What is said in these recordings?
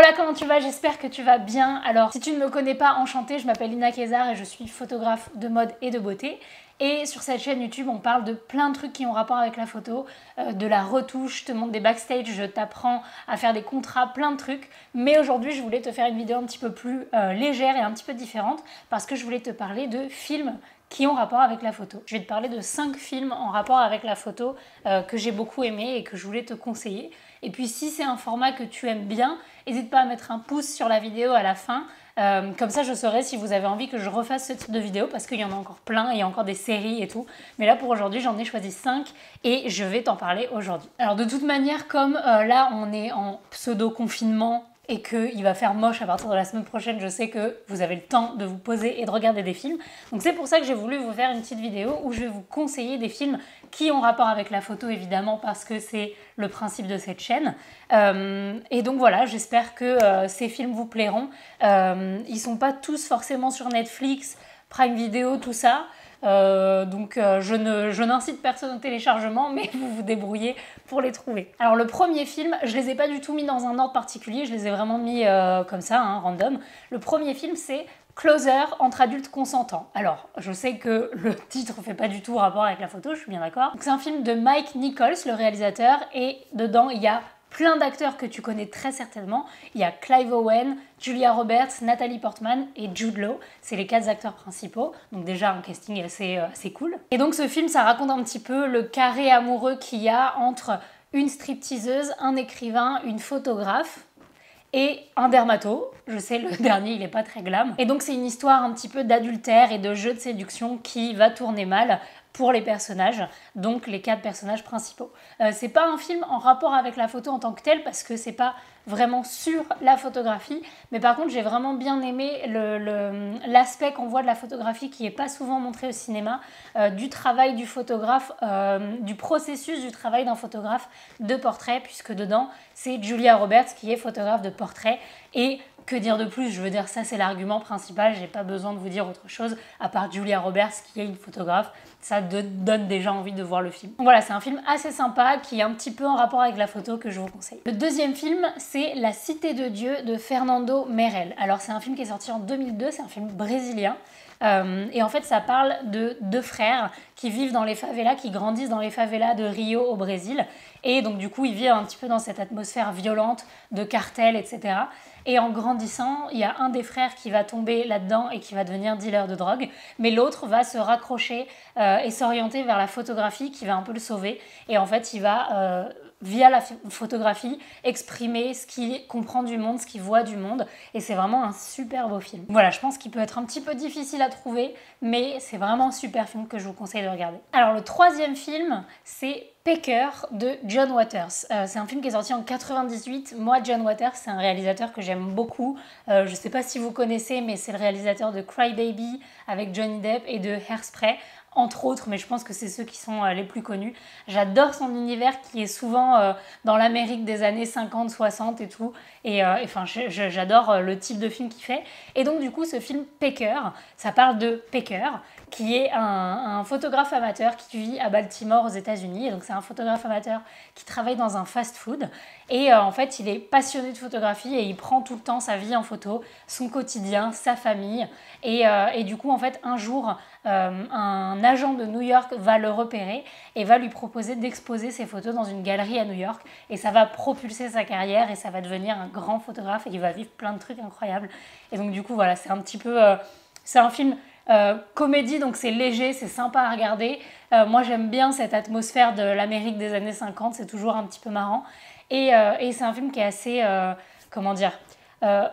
Hola, comment tu vas? J'espère que tu vas bien. Alors, si tu ne me connais pas, enchantée, je m'appelle Lina Kézard et je suis photographe de mode et de beauté. Et sur cette chaîne YouTube, on parle de plein de trucs qui ont rapport avec la photo, de la retouche, je te montre des backstage, je t'apprends à faire des contrats, plein de trucs. Mais aujourd'hui, je voulais te faire une vidéo un petit peu plus légère et un petit peu différente parce que je voulais te parler de films qui ont rapport avec la photo. Je vais te parler de 5 films en rapport avec la photo que j'ai beaucoup aimé et que je voulais te conseiller. Et puis si c'est un format que tu aimes bien, n'hésite pas à mettre un pouce sur la vidéo à la fin. Comme ça je saurai si vous avez envie que je refasse ce type de vidéo parce qu'il y en a encore plein, il y a encore des séries et tout. Mais là pour aujourd'hui j'en ai choisi 5 et je vais t'en parler aujourd'hui. Alors de toute manière comme là on est en pseudo-confinement et qu'il va faire moche à partir de la semaine prochaine, je sais que vous avez le temps de vous poser et de regarder des films. Donc c'est pour ça que j'ai voulu vous faire une petite vidéo où je vais vous conseiller des films qui ont rapport avec la photo évidemment parce que c'est le principe de cette chaîne. Et donc voilà, j'espère que ces films vous plairont. Ils sont pas tous forcément sur Netflix, Prime Video, tout ça. Je n'incite personne au téléchargement, mais vous vous débrouillez pour les trouver. Alors le premier film, je les ai pas du tout mis dans un ordre particulier, je les ai vraiment mis comme ça, hein, random. Le premier film c'est Closer, entre adultes consentants. Alors, je sais que le titre fait pas du tout rapport avec la photo, je suis bien d'accord. C'est un film de Mike Nichols, le réalisateur, et dedans il y a plein d'acteurs que tu connais très certainement. Il y a Clive Owen, Julia Roberts, Natalie Portman et Jude Law. C'est les 4 acteurs principaux. Donc déjà un casting assez cool. Et donc ce film, ça raconte un petit peu le carré amoureux qu'il y a entre une stripteaseuse, un écrivain, une photographe et un dermato. Je sais, le dernier, il est pas très glam. Et donc c'est une histoire un petit peu d'adultère et de jeu de séduction qui va tourner mal pour les personnages, donc les 4 personnages principaux. C'est pas un film en rapport avec la photo en tant que tel parce que c'est pas vraiment sur la photographie, mais par contre j'ai vraiment bien aimé l'aspect qu'on voit de la photographie qui est pas souvent montré au cinéma, du travail du photographe, du processus du travail d'un photographe de portrait, puisque dedans c'est Julia Roberts qui est photographe de portrait. Et que dire de plus? Je veux dire, ça c'est l'argument principal, j'ai pas besoin de vous dire autre chose, à part Julia Roberts qui est une photographe, ça donne déjà envie de voir le film. Donc voilà, c'est un film assez sympa, qui est un petit peu en rapport avec la photo que je vous conseille. Le deuxième film, c'est La Cité de Dieu de Fernando Meirelles. Alors c'est un film qui est sorti en 2002, c'est un film brésilien. Et en fait ça parle de 2 frères qui vivent dans les favelas, qui grandissent dans les favelas de Rio au Brésil. Et donc du coup ils vivent un petit peu dans cette atmosphère violente de cartel, etc. Et en grandissant, il y a un des frères qui va tomber là-dedans et qui va devenir dealer de drogue, mais l'autre va se raccrocher et s'orienter vers la photographie qui va un peu le sauver. Et en fait il va via la photographie, exprimer ce qu'il comprend du monde, ce qu'il voit du monde. Et c'est vraiment un super beau film. Voilà, je pense qu'il peut être un petit peu difficile à trouver, mais c'est vraiment un super film que je vous conseille de regarder. Alors le troisième film, c'est Pecker de John Waters. C'est un film qui est sorti en 98. Moi, John Waters, c'est un réalisateur que j'aime beaucoup. Je sais pas si vous connaissez, mais c'est le réalisateur de Cry Baby avec Johnny Depp et de Hairspray, entre autres, mais je pense que c'est ceux qui sont les plus connus. J'adore son univers qui est souvent dans l'Amérique des années 50, 60 et tout. Et enfin, j'adore le type de film qu'il fait. Et donc du coup, ce film Pecker, ça parle de Pecker, qui est un photographe amateur qui vit à Baltimore aux États-Unis. Et donc c'est un photographe amateur qui travaille dans un fast-food. Et en fait, il est passionné de photographie et il prend tout le temps sa vie en photo, son quotidien, sa famille. Et du coup, en fait, un jour, un agent de New York va le repérer et va lui proposer d'exposer ses photos dans une galerie à New York. Et ça va propulser sa carrière et ça va devenir un grand photographe et il va vivre plein de trucs incroyables. Et donc du coup, voilà, c'est un petit peu... c'est un film... comédie, donc c'est léger, c'est sympa à regarder. Moi j'aime bien cette atmosphère de l'Amérique des années 50, c'est toujours un petit peu marrant. Et c'est un film qui est assez, comment dire,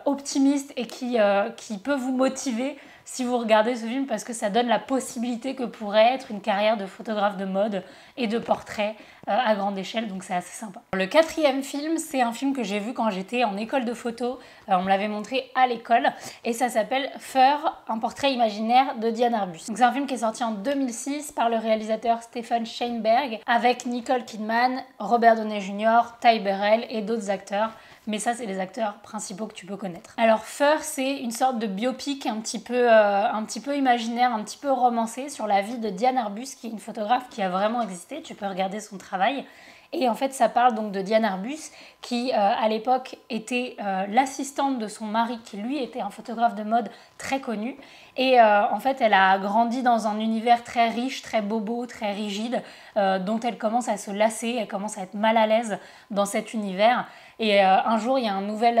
optimiste et qui peut vous motiver si vous regardez ce film parce que ça donne la possibilité que pourrait être une carrière de photographe de mode et de portrait à grande échelle, donc c'est assez sympa. Le quatrième film, c'est un film que j'ai vu quand j'étais en école de photo, on me l'avait montré à l'école, et ça s'appelle Fur, un portrait imaginaire de Diane Arbus. Donc c'est un film qui est sorti en 2006 par le réalisateur Stephen Sheinberg, avec Nicole Kidman, Robert Downey Jr., Ty Burrell et d'autres acteurs. Mais ça, c'est les acteurs principaux que tu peux connaître. Alors Fur, c'est une sorte de biopic un petit peu imaginaire, un petit peu romancé sur la vie de Diane Arbus, qui est une photographe qui a vraiment existé. Tu peux regarder son travail. Et en fait, ça parle donc de Diane Arbus, qui à l'époque était l'assistante de son mari, qui lui était un photographe de mode très connu. Et en fait, elle a grandi dans un univers très riche, très bobo, très rigide, dont elle commence à se lasser, elle commence à être mal à l'aise dans cet univers. Et un jour, il y a un nouvel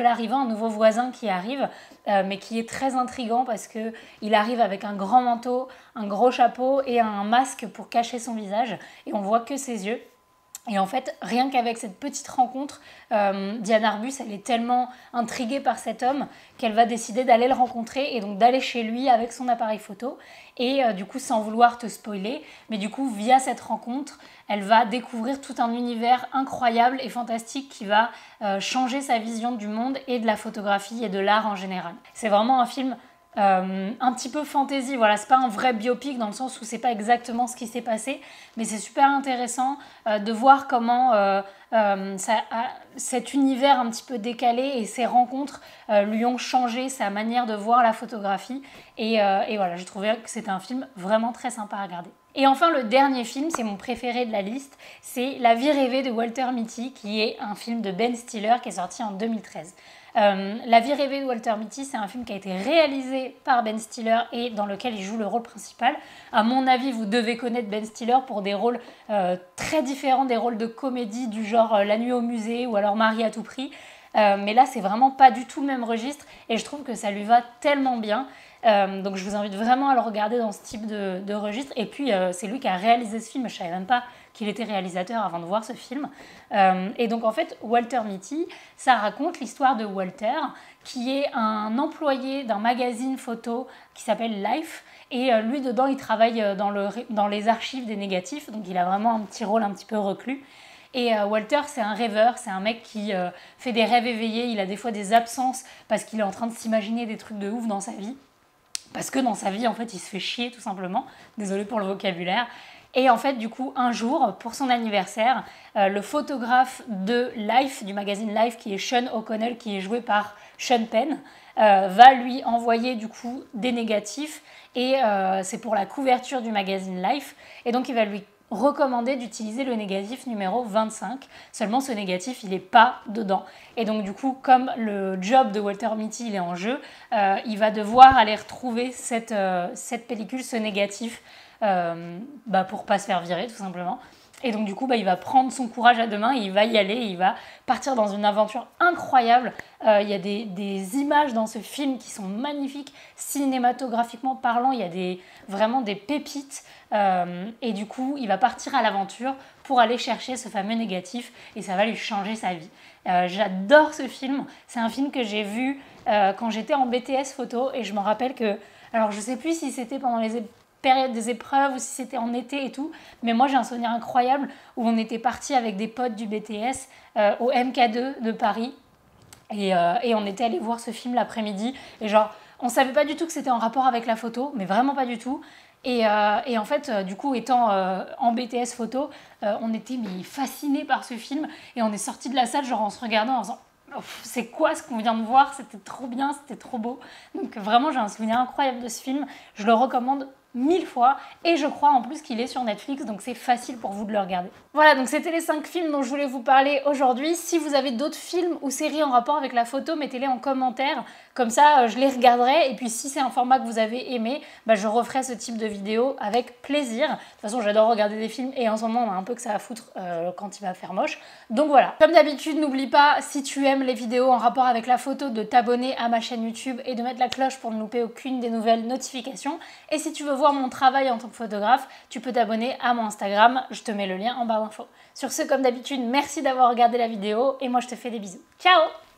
arrivant, un nouveau voisin qui arrive, mais qui est très intriguant parce qu'il arrive avec un grand manteau, un gros chapeau et un masque pour cacher son visage. Et on voit que ses yeux. Et en fait, rien qu'avec cette petite rencontre, Diane Arbus, elle est tellement intriguée par cet homme qu'elle va décider d'aller le rencontrer et donc d'aller chez lui avec son appareil photo. Et du coup, sans vouloir te spoiler, mais du coup, via cette rencontre, elle va découvrir tout un univers incroyable et fantastique qui va changer sa vision du monde et de la photographie et de l'art en général. C'est vraiment un film un petit peu fantasy, voilà, c'est pas un vrai biopic dans le sens où c'est pas exactement ce qui s'est passé, mais c'est super intéressant de voir comment cet univers un petit peu décalé et ces rencontres lui ont changé sa manière de voir la photographie et voilà, j'ai trouvé que c'était un film vraiment très sympa à regarder. Et enfin, le dernier film, c'est mon préféré de la liste, c'est La vie rêvée de Walter Mitty, qui est un film de Ben Stiller qui est sorti en 2013. La vie rêvée de Walter Mitty, c'est un film qui a été réalisé par Ben Stiller et dans lequel il joue le rôle principal. À mon avis, vous devez connaître Ben Stiller pour des rôles très différents, des rôles de comédie du genre La nuit au musée ou alors Marie à tout prix. Mais là, c'est vraiment pas du tout le même registre et je trouve que ça lui va tellement bien. Donc je vous invite vraiment à le regarder dans ce type de registre. Et puis c'est lui qui a réalisé ce film, je ne savais même pas qu'il était réalisateur avant de voir ce film. Et donc en fait, Walter Mitty, ça raconte l'histoire de Walter, qui est un employé d'un magazine photo qui s'appelle Life. Et lui, dedans, il travaille dans les archives des négatifs, donc il a vraiment un petit rôle un petit peu reclus. Et Walter, c'est un rêveur, c'est un mec qui fait des rêves éveillés, il a des fois des absences parce qu'il est en train de s'imaginer des trucs de ouf dans sa vie. Parce que dans sa vie, en fait, il se fait chier tout simplement. Désolée pour le vocabulaire. Et en fait, du coup, un jour, pour son anniversaire, le photographe de Life, du magazine Life, qui est Sean O'Connell, qui est joué par Sean Penn, va lui envoyer du coup des négatifs. Et c'est pour la couverture du magazine Life. Et donc, il va lui recommander d'utiliser le négatif numéro 25. Seulement, ce négatif, il n'est pas dedans. Et donc, du coup, comme le job de Walter Mitty, il est en jeu, il va devoir aller retrouver cette pellicule, ce négatif, pour pas se faire virer, tout simplement. Et donc, du coup, il va prendre son courage à deux mains et il va y aller. Il va partir dans une aventure incroyable. Il y a des images dans ce film qui sont magnifiques, cinématographiquement parlant. Il y a vraiment des pépites. Et du coup, il va partir à l'aventure pour aller chercher ce fameux négatif et ça va lui changer sa vie. J'adore ce film. C'est un film que j'ai vu quand j'étais en BTS photo et je me rappelle que... Alors, je sais plus si c'était pendant les période des épreuves ou si c'était en été et tout, mais moi j'ai un souvenir incroyable où on était partis avec des potes du BTS au MK2 de Paris et on était allés voir ce film l'après-midi et genre on savait pas du tout que c'était en rapport avec la photo, mais vraiment pas du tout. Et en fait, du coup, étant en BTS photo, on était fascinés par ce film et on est sortis de la salle genre en se regardant en disant c'est quoi ce qu'on vient de voir, c'était trop bien, c'était trop beau. Donc vraiment j'ai un souvenir incroyable de ce film, je le recommande 1000 fois et je crois en plus qu'il est sur Netflix, donc c'est facile pour vous de le regarder. Voilà, donc c'était les 5 films dont je voulais vous parler aujourd'hui. Si vous avez d'autres films ou séries en rapport avec la photo, mettez-les en commentaire, comme ça je les regarderai et puis si c'est un format que vous avez aimé, je referai ce type de vidéo avec plaisir. De toute façon j'adore regarder des films et en ce moment on a un peu que ça à foutre quand il va faire moche. Donc voilà, comme d'habitude n'oublie pas, si tu aimes les vidéos en rapport avec la photo, de t'abonner à ma chaîne YouTube et de mettre la cloche pour ne louper aucune des nouvelles notifications. Et si tu veux voir mon travail en tant que photographe, tu peux t'abonner à mon Instagram, je te mets le lien en barre d'infos. Sur ce, comme d'habitude, merci d'avoir regardé la vidéo et moi je te fais des bisous. Ciao!